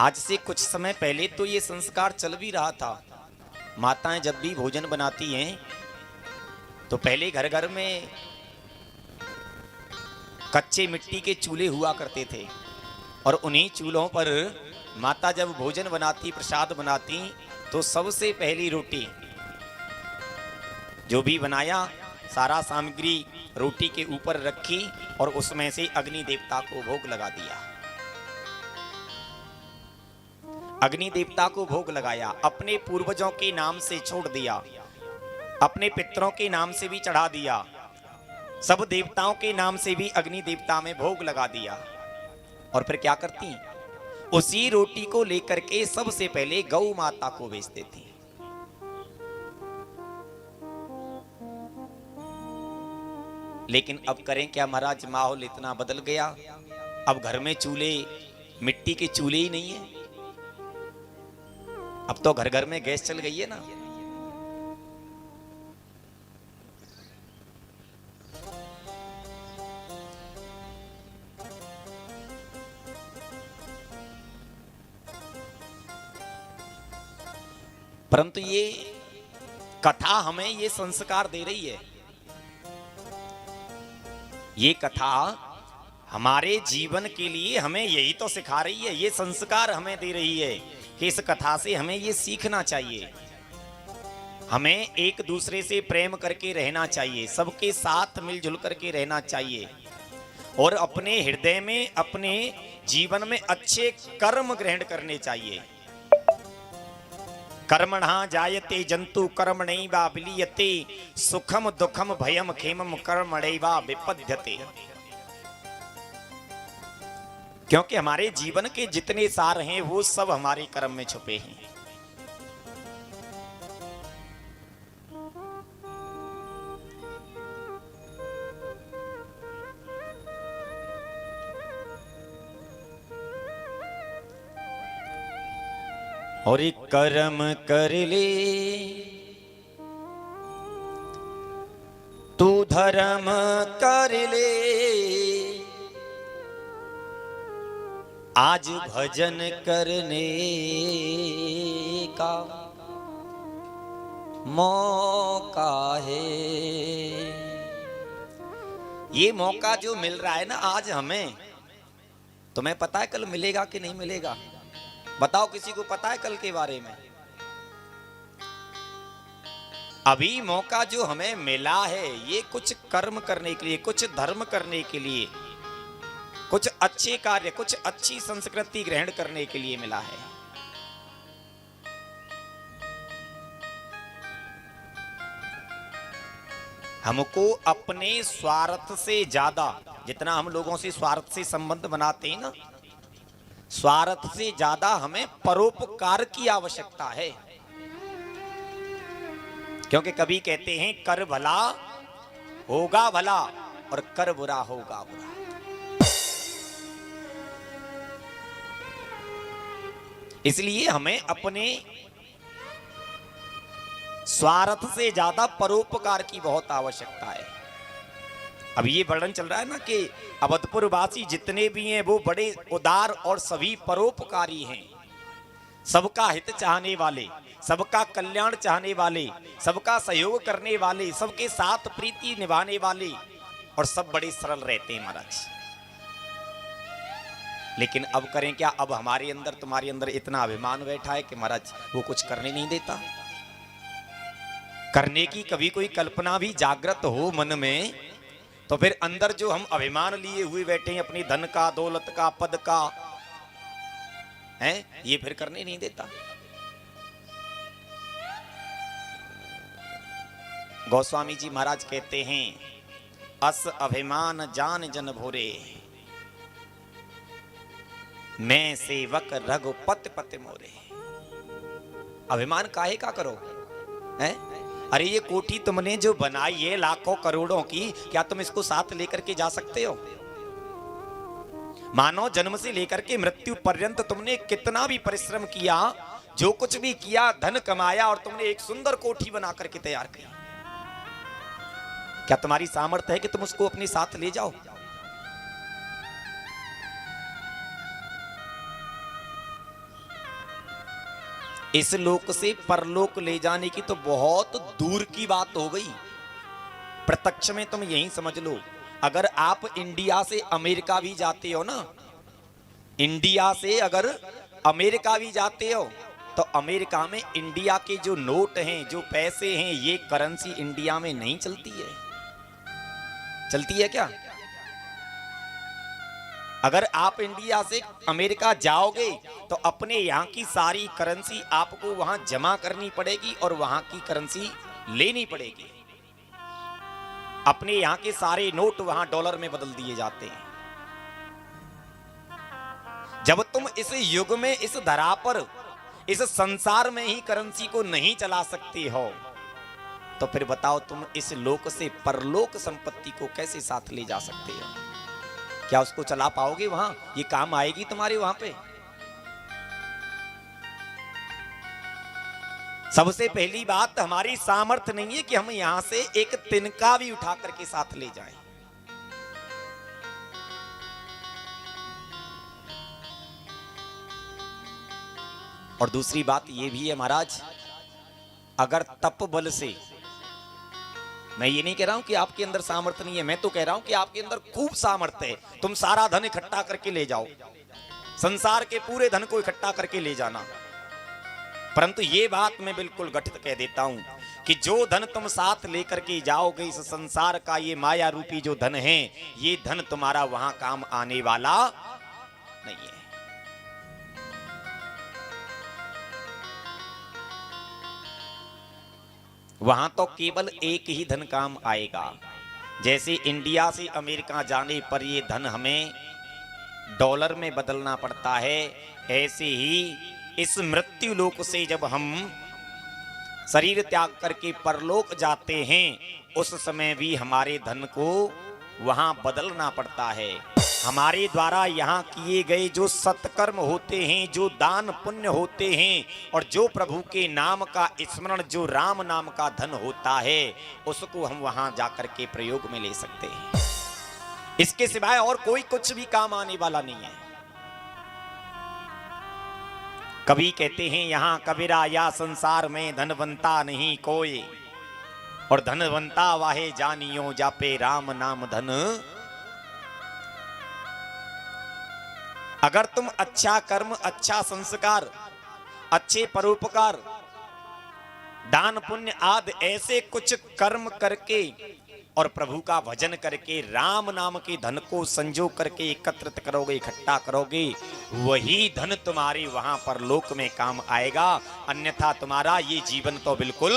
आज से कुछ समय पहले तो ये संस्कार चल भी रहा था। माताएं जब भी भोजन बनाती हैं तो पहले घर घर में कच्चे मिट्टी के चूल्हे हुआ करते थे और उन्हीं चूल्हों पर माता जब भोजन बनाती, प्रसाद बनाती, तो सबसे पहली रोटी जो भी बनाया, सारा सामग्री रोटी के ऊपर रखी और उसमें से अग्नि देवता को भोग लगा दिया। अग्नि देवता को भोग लगाया, अपने पूर्वजों के नाम से छोड़ दिया, अपने पितरों के नाम से भी चढ़ा दिया, सब देवताओं के नाम से भी अग्नि देवता में भोग लगा दिया। और फिर क्या करती? उसी रोटी को लेकर के सबसे पहले गौ माता को बेचते थे। लेकिन अब करें क्या महाराज, माहौल इतना बदल गया, अब घर में चूल्हे, मिट्टी के चूल्हे ही नहीं है। अब तो घर घर में गैस चल गई है ना। परंतु ये कथा हमें ये संस्कार दे रही है। ये कथा हमारे जीवन के लिए हमें यही तो सिखा रही है, ये संस्कार हमें दे रही है कि इस कथा से हमें ये सीखना चाहिए। हमें एक दूसरे से प्रेम करके रहना चाहिए, सबके साथ मिलजुल करके रहना चाहिए और अपने हृदय में, अपने जीवन में अच्छे कर्म ग्रहण करने चाहिए। कर्मणा जायते जंतु कर्मणैवा विलीयते, सुखम दुखम भयम खेमम कर्मणैवा विपद्यते। क्योंकि हमारे जीवन के जितने सार हैं वो सब हमारे कर्म में छुपे हैं। और एक कर्म कर ले तू धर्म कर ले, आज भजन करने का मौका है। ये मौका जो मिल रहा है ना आज हमें, तुम्हें पता है कल मिलेगा कि नहीं मिलेगा? बताओ, किसी को पता है कल के बारे में? अभी मौका जो हमें मिला है ये कुछ कर्म करने के लिए, कुछ धर्म करने के लिए, कुछ अच्छे कार्य, कुछ अच्छी संस्कृति ग्रहण करने के लिए मिला है। हमको अपने स्वार्थ से ज्यादा, जितना हम लोगों से स्वार्थ से संबंध बनाते हैं ना, स्वार्थ से ज्यादा हमें परोपकार की आवश्यकता है। क्योंकि कभी कहते हैं कर भला होगा भला और कर बुरा होगा बुरा। इसलिए हमें अपने स्वार्थ से ज्यादा परोपकार की बहुत आवश्यकता है। अब ये वर्णन चल रहा है ना कि अवधपुर वासी जितने भी हैं वो बड़े उदार और सभी परोपकारी हैं, सबका हित चाहने वाले, सबका कल्याण चाहने वाले, सबका सहयोग करने वाले, सबके साथ प्रीति निभाने वाले, और सब बड़े सरल रहते हैं महाराज। लेकिन अब करें क्या? अब हमारे अंदर, तुम्हारे अंदर इतना अभिमान बैठा है कि महाराज वो कुछ करने नहीं देता। करने की कभी कोई कल्पना भी जागृत हो मन में तो फिर अंदर जो हम अभिमान लिए हुए बैठे हैं अपनी धन का, दौलत का, पद का, है ये फिर करने नहीं देता। गोस्वामी जी महाराज कहते हैं, अस अभिमान जान जन भोरे, मैं सेवक रघुपति पति मोरे। अभिमान काहे का करो? हैं? अरे ये कोठी तुमने जो बनाई है लाखों करोड़ों की, क्या तुम इसको साथ लेकर के जा सकते हो? मानो जन्म से लेकर के मृत्यु पर्यंत तुमने कितना भी परिश्रम किया, जो कुछ भी किया, धन कमाया और तुमने एक सुंदर कोठी बना करके तैयार की। क्या तुम्हारी सामर्थ्य है कि तुम उसको अपने साथ ले जाओ? इस लोक से परलोक ले जाने की तो बहुत दूर की बात हो गई। प्रत्यक्ष में तुम यही समझ लो, अगर आप इंडिया से अमेरिका भी जाते हो ना, इंडिया से अगर अमेरिका भी जाते हो तो अमेरिका में इंडिया के जो नोट हैं, जो पैसे हैं, ये करेंसी इंडिया में नहीं चलती है। चलती है क्या? अगर आप इंडिया से अमेरिका जाओगे तो अपने यहाँ की सारी करेंसी आपको वहां जमा करनी पड़ेगी और वहां की करेंसी लेनी पड़ेगी। अपने यहाँ के सारे नोट वहां डॉलर में बदल दिए जाते हैं। जब तुम इस युग में, इस धरा पर, इस संसार में ही करेंसी को नहीं चला सकते हो, तो फिर बताओ तुम इस लोक से परलोक संपत्ति को कैसे साथ ले जा सकते हो? क्या उसको चला पाओगे? वहां ये काम आएगी तुम्हारे वहां पे? सबसे पहली बात, हमारी सामर्थ्य नहीं है कि हम यहां से एक तिनका भी उठा करके साथ ले जाएं। और दूसरी बात ये भी है महाराज, अगर तप बल से, मैं ये नहीं कह रहा हूं कि आपके अंदर सामर्थ्य नहीं है, मैं तो कह रहा हूं कि आपके अंदर खूब सामर्थ्य है, तुम सारा धन इकट्ठा करके ले जाओ, संसार के पूरे धन को इकट्ठा करके ले जाना। परंतु ये बात मैं बिल्कुल गठित कह देता हूं कि जो धन तुम साथ लेकर के जाओगे, इस संसार का ये माया रूपी जो धन है, ये धन तुम्हारा वहां काम आने वाला नहीं है। वहां तो केवल एक ही धन काम आएगा। जैसे इंडिया से अमेरिका जाने पर ये धन हमें डॉलर में बदलना पड़ता है, ऐसे ही इस मृत्यु लोक से जब हम शरीर त्याग करके परलोक जाते हैं, उस समय भी हमारे धन को वहां बदलना पड़ता है। हमारे द्वारा यहाँ किए गए जो सत्कर्म होते हैं, जो दान पुण्य होते हैं, और जो प्रभु के नाम का स्मरण, जो राम नाम का धन होता है, उसको हम वहां जाकर के प्रयोग में ले सकते हैं। इसके सिवाय और कोई कुछ भी काम आने वाला नहीं है। कभी कहते हैं यहां कबीरा, या संसार में धनवंता नहीं कोई, और धनवंता वाहे जानियो जापे राम नाम धन। अगर तुम अच्छा कर्म, अच्छा संस्कार, अच्छे परोपकार, दान पुण्य आदि ऐसे कुछ कर्म करके और प्रभु का भजन करके राम नाम के धन को संजो करके एकत्रित करोगे, इकट्ठा करोगे, वही धन तुम्हारे वहां पर लोक में काम आएगा। अन्यथा तुम्हारा ये जीवन तो बिल्कुल